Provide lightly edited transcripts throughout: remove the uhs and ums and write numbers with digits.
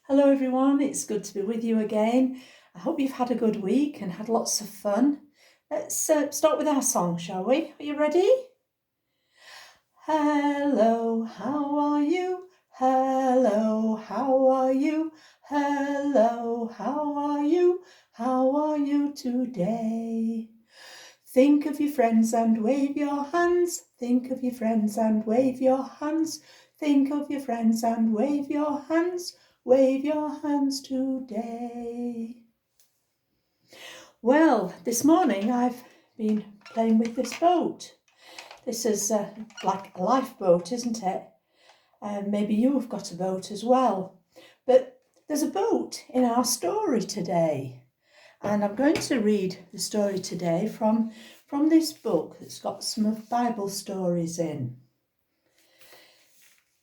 Hello everyone, it's good to be with you again. I hope you've had a good week and had lots of fun. Let's start with our song, shall we? Are you ready? Hello, how are you? Hello, how are you? Hello, how are you? How are you today? Think of your friends and wave your hands. Think of your friends and wave your hands. Think of your friends and wave your hands. Wave your hands today. Well, this morning I've been playing with this boat. This is like a lifeboat, isn't it? And maybe you've got a boat as well. But there's a boat in our story today. And I'm going to read the story today from this book that's got some of Bible stories in.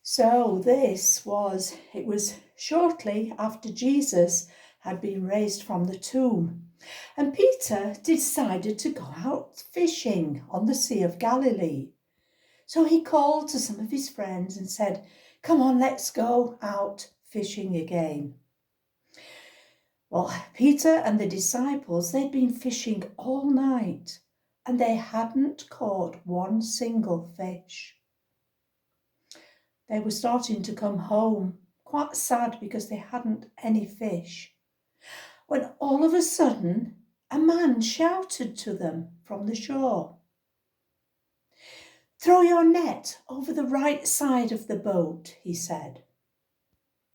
So it was shortly after Jesus had been raised from the tomb. And Peter decided to go out fishing on the Sea of Galilee. So he called to some of his friends and said, "Come on, let's go out fishing again." Well, Peter and the disciples, they'd been fishing all night and they hadn't caught one single fish. They were starting to come home, quite sad because they hadn't any fish, when all of a sudden a man shouted to them from the shore. "Throw your net over the right side of the boat," he said.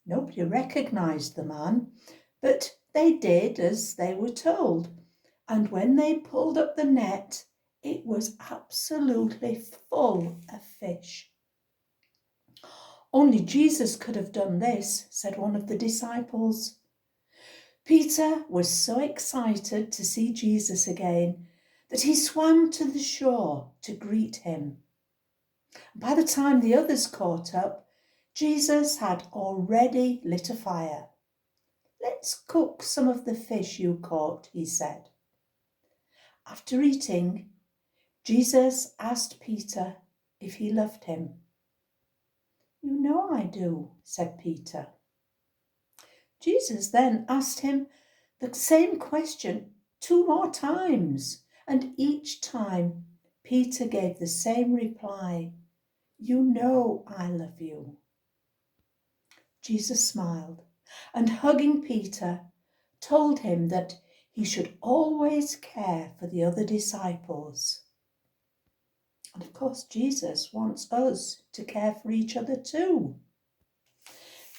Nobody recognised the man, but they did as they were told, and when they pulled up the net, it was absolutely full of fish. "Only Jesus could have done this," said one of the disciples. Peter was so excited to see Jesus again that he swam to the shore to greet him. By the time the others caught up, Jesus had already lit a fire. "Let's cook some of the fish you caught," he said. After eating, Jesus asked Peter if he loved him. "You know I do," said Peter. Jesus then asked him the same question 2 more times, and each time Peter gave the same reply, "You know I love you." Jesus smiled and, hugging Peter, told him that he should always care for the other disciples. And of course, Jesus wants us to care for each other too.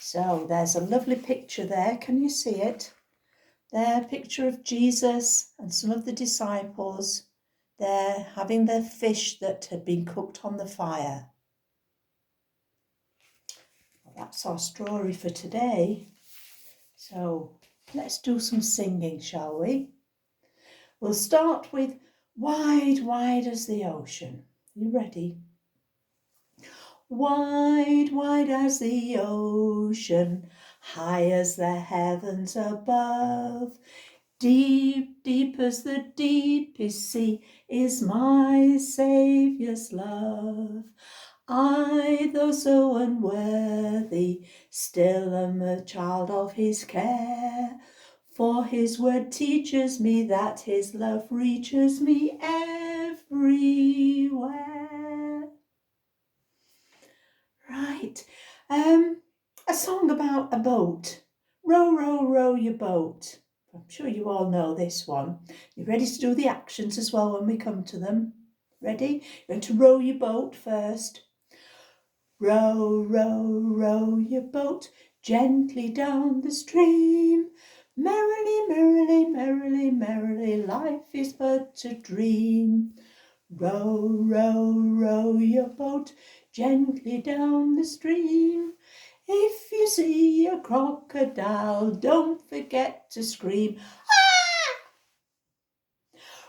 So there's a lovely picture there. Can you see it? There, a picture of Jesus and some of the disciples. They're having their fish that had been cooked on the fire. Well, that's our story for today. So let's do some singing, shall we? We'll start with "Wide, Wide as the Ocean." You ready? Wide, wide as the ocean, high as the heavens above, deep, deep as the deepest sea is my Saviour's love. I, though so unworthy, still am a child of his care, for his word teaches me that his love reaches me everywhere. Right, a song about a boat. Row, row, row your boat. I'm sure you all know this one. You're ready to do the actions as well when we come to them. Ready? You're going to row your boat first. Row, row, row your boat gently down the stream. Merrily, merrily, merrily, merrily, life is but a dream. Row, row, row your boat gently down the stream. If you see a crocodile, don't forget to scream, "Ah!"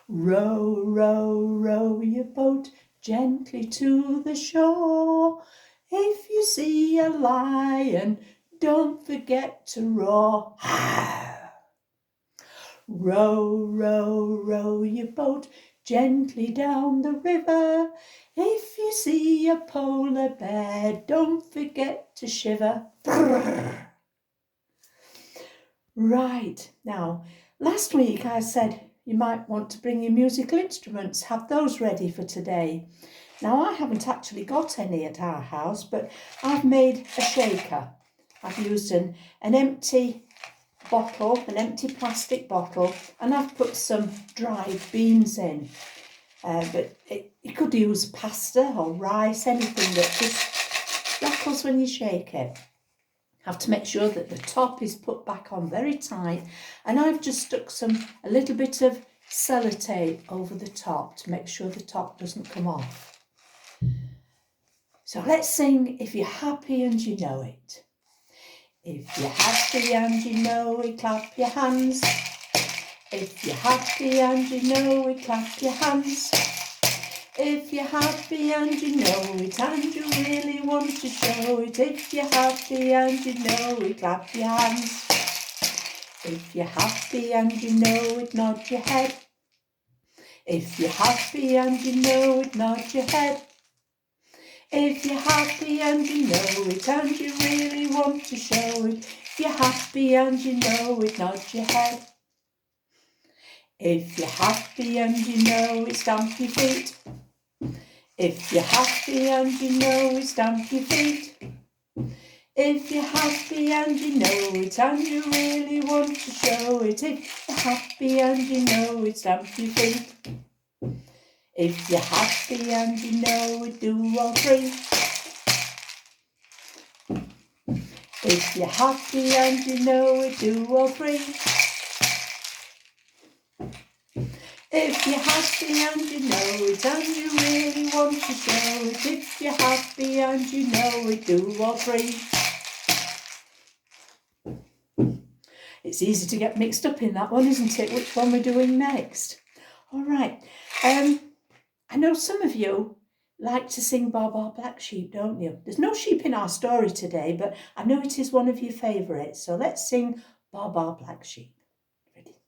Row, row, row your boat gently to the shore. If you see a lion, don't forget to roar, "Ah!" Row, row, row your boat gently down the river. If you see a polar bear, don't forget to shiver. Brrr. Right, now, last week I said you might want to bring your musical instruments, have those ready for today. Now, I haven't actually got any at our house, but I've made a shaker. I've used an empty bottle, an empty plastic bottle, and I've put some dried beans in. But you could use pasta or rice, anything that just rattles when you shake it. Have to make sure that the top is put back on very tight, and I've just stuck a little bit of sellotape over the top to make sure the top doesn't come off. So let's sing If You're Happy and You Know It. If you're happy and you know it, clap your hands. If you're happy and you know it, clap your hands. If you're happy and you know it, and you really want to show it. If you're happy and you know it, clap your hands. If you're happy and you know it, nod your head. If you're happy and you know it, nod your head. If you're happy and you know it, and you really want to show it. If you're happy and you know it, nod your head. If you're happy and you know it, stamp your feet. If you're happy and you know it, stamp your feet. If you're happy and you know it, and you really want to show it. If you're happy and you know it, stamp your feet. If you're happy and you know it, do all three. If you're happy and you know it, do all three. If you're happy and you know it, and you really want to show it. If you're happy and you know it, do all three. It's easy to get mixed up in that one, isn't it? Which one we're doing next? All right. I know some of you like to sing Baa Baa Black Sheep, don't you? There's no sheep in our story today, but I know it is one of your favourites. So let's sing Baa Baa Black Sheep. Ready?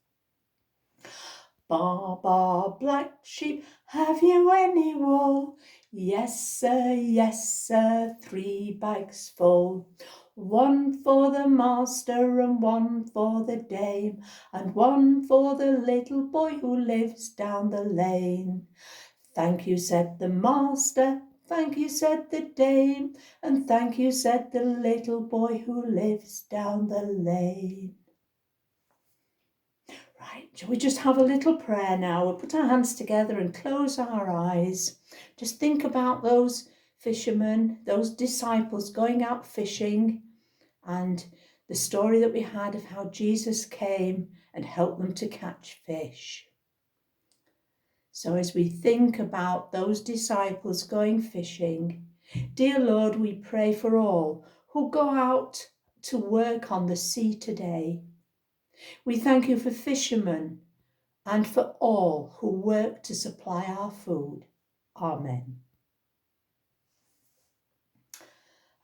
Baa Baa Black Sheep, have you any wool? Yes, sir, 3 bags full. 1 for the master and 1 for the dame, and 1 for the little boy who lives down the lane. Thank you, said the master, thank you, said the dame, and thank you, said the little boy who lives down the lane. Right, shall we just have a little prayer now? We'll put our hands together and close our eyes. Just think about those fishermen, those disciples going out fishing, and the story that we had of how Jesus came and helped them to catch fish. So as we think about those disciples going fishing, dear Lord, we pray for all who go out to work on the sea today. We thank you for fishermen and for all who work to supply our food. Amen.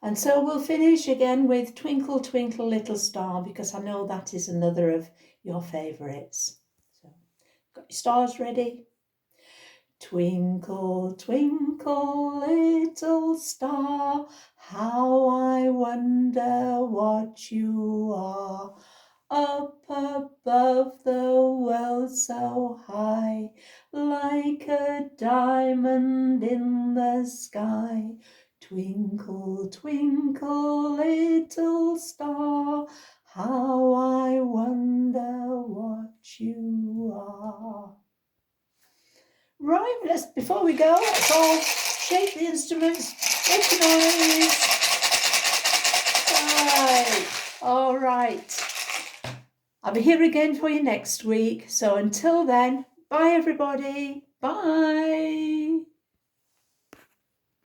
And so we'll finish again with Twinkle, Twinkle, Little Star, because I know that is another of your favourites. So, got your stars ready? Twinkle, twinkle, little star, how I wonder what you are. Up above the world so high, like a diamond in the sky. Twinkle, twinkle, little star, how I wonder what you are. Right, before we go, let's all shake the instruments, make a noise. Right, all right. I'll be here again for you next week. So until then, bye everybody. Bye.